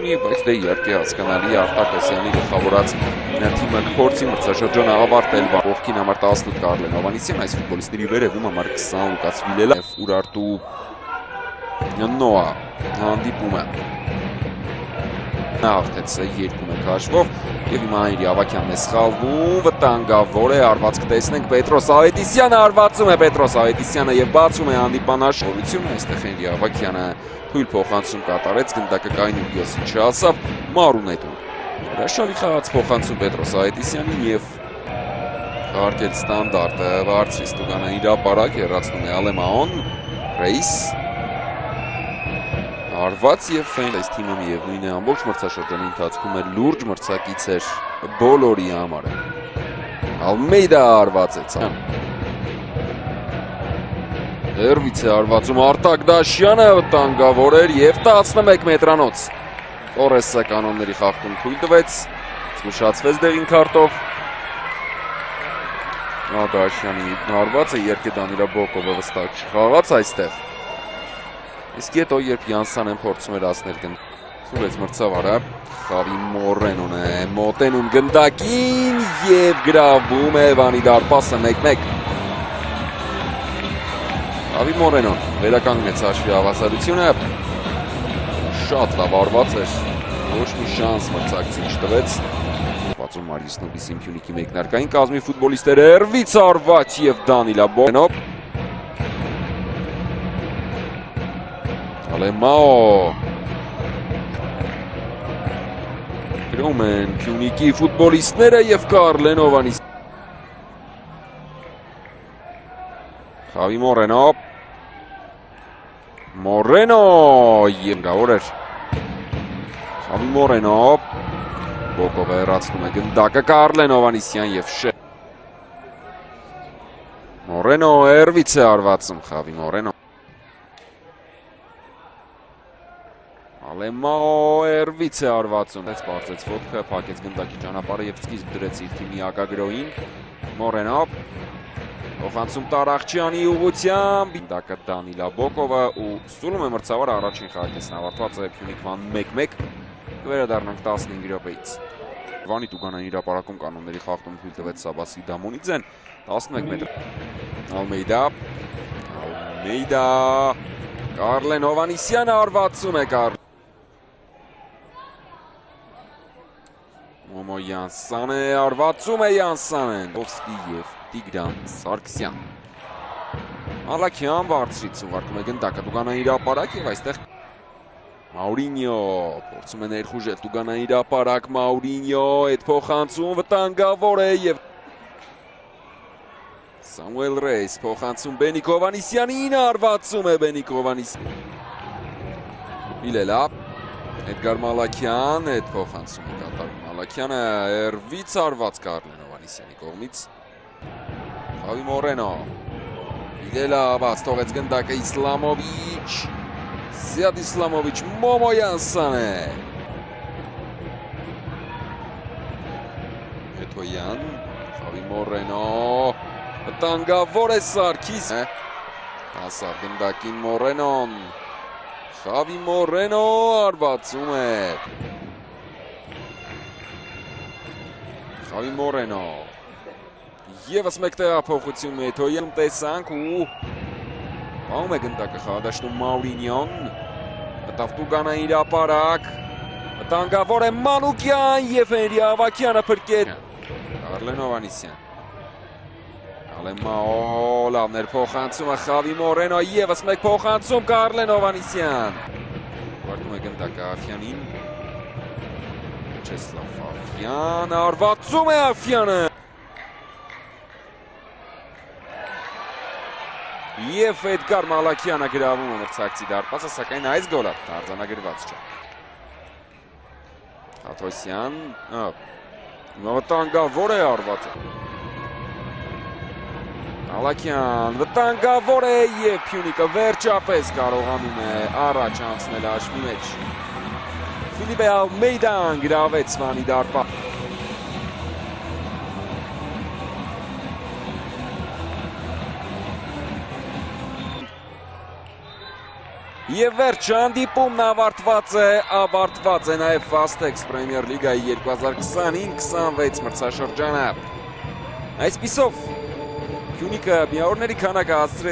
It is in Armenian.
չունի, բայց դե իհարկե հասկանալի Արտակ Ասյանի գլխավորած թիմը կփորձի մրցաշրջանը ավարտել։ Կողքին համար 18 Կարլեն Հովհաննիսյան, այս ֆուտբոլիստների վերևում համար 20 Լուկաս Վիլելա, Ուրարտու Նոա հանդիպումը հաղթեց 2-1 հաշվով եւ հիմա Հայրի Ավագյանն է սխալվում, վտանգավոր է, արվածք տեսնենք Պետրոս Ավետիսյանը, արվածում է Պետրոս Ավետիսյանը եւ բացում է հանդիպան հաշվորությունը, այստեղ Հայրի Ավագյանը թույլ փոխանցում կատարեց, գնդակը կայուն Յոսիչ հասավ, Մարունետուն հրաշալի խաղաց փոխանցում Պետրոս Ավետիսյանին եւ հարկել ստանդարտը բարձրից Տուգանան իրապարակ հեռացնում է Ալեմաոն, Ռեյս Արված եւ ֆեն այս թիմը միևնույն է ամբողջ մրցաշրջանի ընթացքում էր լուրջ մրցակից էր բոլորի համար։ Ալմեյդա արվածեց։ Հերվից է արվածում Արտակ Դաշյանը, վտանգավոր էր եւ 11 մետրանոց։ Տորեսը կանոնների խախտում թույլ տվեց, զգուշացվեց դեղին քարտով։ Դաշյանի արվածը երկե Դանիլա Բոկովը վստահ չխաղաց այստեղ։ Իսկ հետո երբ Յանսանեն փորձում էր ասնել գնդակից մրցավարը, Խավի Մորենոն է մոտենում գնդակին եւ գրավում է Վանի դարպասը 1-1։ Խավի Մորենոն վերականգնեց հաշվի հավասարությունը, շատ լավ արված էր, ոչ մի շանս մրցակցին չտվեց։ Բացում Մարիուս Նոբիսին Փյունիկի մեկնարկային կազմի ֆուտբոլիստները Հերվից արված եւ Դանիլա Բոկովը Ալեմաո գրում են Փյունիկի ֆուտբոլիստները եւ Կարլեն Հովհաննիսյան Խավի Մորենո եւ գավոր էր Խավի Մորենո Բոկովը հեռացնում է գնդակը Կարլեն Հովհաննիսյան եւ Մորենո Հերվից է արվածում Խավի Մորենո Ալեմաո Հերվից է արվածում, բարձեց ոտքը, փակեց գնդակի ճանապարհը եւ սկիզբ դրեց իր թիմի ակագրոյին Մորենո Փոխանցում Տարախչյանի ուղղությամբ գնդակը Դանիլա Բոկովը ու ստուլում է մրցավարը առաջին խաղակեսն ավարտված է Փյունիկվան 1-1 կվերադառնանք 15 րոպեից Վանի Տուգանանի հրապարակում կանոնների խախտում թույլ տվեց Սաբասի Դամոնիձեն 11 մետր Ալմեյդա Կարլեն Հովհաննիսյանը արվածում է Մոմո Յանսանը արվածում է Յանսանեն Օվսկի և Տիգրան Սարգսյան Մալաքյան բարձրից ուղարկում է գնդակը Տուգանանի հրապարակ և այստեղ Մաուրինյո փորձում է ներխուժել Տուգանանի հրապարակ Մաուրինյո այդ փոխանցում վտանգավոր է և Սամուել Ռեյս փոխանցում Բենիկ Հովհաննիսյանին արվածում է Բենիկ Հովհաննիսյան Վիլելա Էդգար Մալաքյան այդ փոխանցում է կատարում Մալաքյանը Հերվից արված Կարլեն Հովհաննիսյանի կողմից Խավի Մորենո Վիլելա բաց թողեց գնդակը Իսլամովիչ Զիադ Իսլամովիչ Մոմո Յանսանը Էթոյան Խավի Մորենո Վտանգավոր է Սարգիս Հասավ գնդակին Մորենոն Խավի Մորենո արվածում է Խավի Մորենո Եվս մեկ տեղափոխություն Էթոյան տեսանք ու Պահում է գնդակը խաղադաշտում Մաուրինյոն Մտավ Տուգանանի հրապարակ Վտանգավոր է Մանուկյան եւ Հայրի Ավագյանը փրկեց Կարլեն Հովհաննիսյան Ալեմաո լավներ փոխանցումը Խավի Մորենո եւս մեկ փոխանցում Կարլեն Հովհաննիսյան Ուղարկում է գնդակը Աֆյանին Չեսլավ Աֆյան արվածում է Աֆյանը Եվ Էդգար Մալաքյանը գրավում է մրցակցի դարպասը, սակայն այս գոլը արձանագրված չէ Հաթոսյան վտանգավոր է արվածը Մալաքյան վտանգավոր է եւ Փյունիկը վերջապես կարողանում է առաջ անցնել հաշվի մեջ Ֆիլիպե Ալմեյդան գրավեց Վանի դարպասը Եվ վերջ հանդիպումն ավարտված է նաև Fastex Premier League-ի 2025-26 մրցաշրջանը։ Այսպիսով Հյունիկը միավորների քանակը հասցրեց